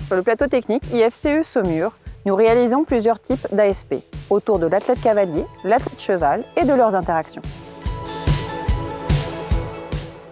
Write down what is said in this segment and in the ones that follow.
Sur le plateau technique IFCE Saumur, nous réalisons plusieurs types d'ASP autour de l'athlète cavalier, l'athlète cheval et de leurs interactions.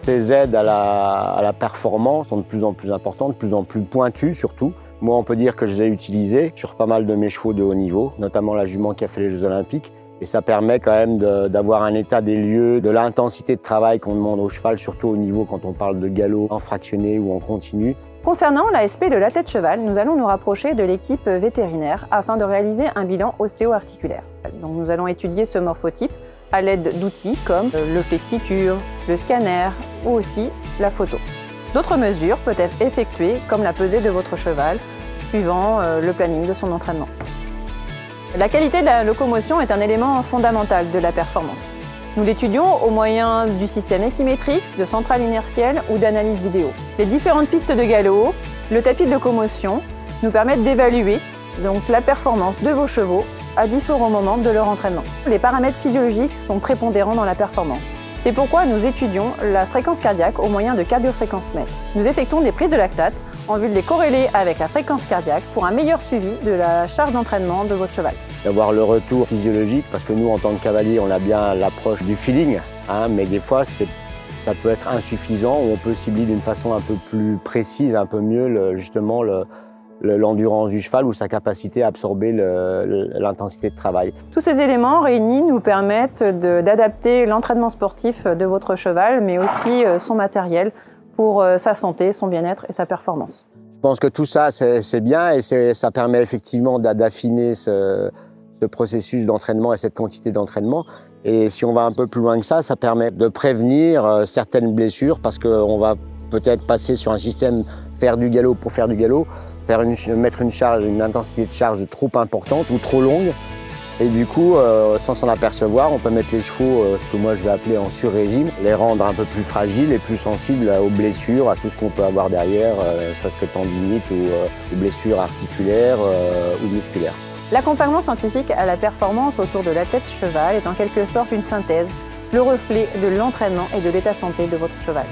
Ces aides à la performance sont de plus en plus importantes, de plus en plus pointues surtout. Moi, on peut dire que je les ai utilisées sur pas mal de mes chevaux de haut niveau, notamment la jument qui a fait les Jeux Olympiques. Et ça permet quand même d'avoir un état des lieux, de l'intensité de travail qu'on demande au cheval, surtout au niveau quand on parle de galop en fractionné ou en continu. Concernant l'ASP de l'athlète cheval, nous allons nous rapprocher de l'équipe vétérinaire afin de réaliser un bilan ostéo-articulaire. Donc nous allons étudier ce morphotype à l'aide d'outils comme le flexicure, le scanner ou aussi la photo. D'autres mesures peuvent être effectuées comme la pesée de votre cheval, suivant le planning de son entraînement. La qualité de la locomotion est un élément fondamental de la performance. Nous l'étudions au moyen du système Equimetrix, de centrale inertielle ou d'analyse vidéo. Les différentes pistes de galop, le tapis de locomotion nous permettent d'évaluer donc la performance de vos chevaux à différents moments de leur entraînement. Les paramètres physiologiques sont prépondérants dans la performance. C'est pourquoi nous étudions la fréquence cardiaque au moyen de cardiofréquencemètre. Nous effectuons des prises de lactate en vue de les corréler avec la fréquence cardiaque pour un meilleur suivi de la charge d'entraînement de votre cheval. D'avoir le retour physiologique, parce que nous, en tant que cavalier, on a bien l'approche du feeling, mais des fois, ça peut être insuffisant, ou on peut cibler d'une façon un peu plus précise, un peu mieux justement l'endurance du cheval ou sa capacité à absorber l'intensité de travail. Tous ces éléments réunis nous permettent d'adapter l'entraînement sportif de votre cheval, mais aussi son matériel pour sa santé, son bien-être et sa performance. Je pense que tout ça, c'est bien et ça permet effectivement d'affiner ce processus d'entraînement et cette quantité d'entraînement. Et si on va un peu plus loin que ça permet de prévenir certaines blessures parce qu'on va peut-être passer sur un système faire du galop pour faire du galop, mettre une intensité de charge trop importante ou trop longue. Et du coup, sans s'en apercevoir, on peut mettre les chevaux, ce que moi je vais appeler en sur-régime, les rendre un peu plus fragiles et plus sensibles aux blessures, à tout ce qu'on peut avoir derrière, ça serait tendinite ou blessures articulaires ou musculaires. L'accompagnement scientifique à la performance autour de l'athlète cheval est en quelque sorte une synthèse, le reflet de l'entraînement et de l'état de santé de votre cheval.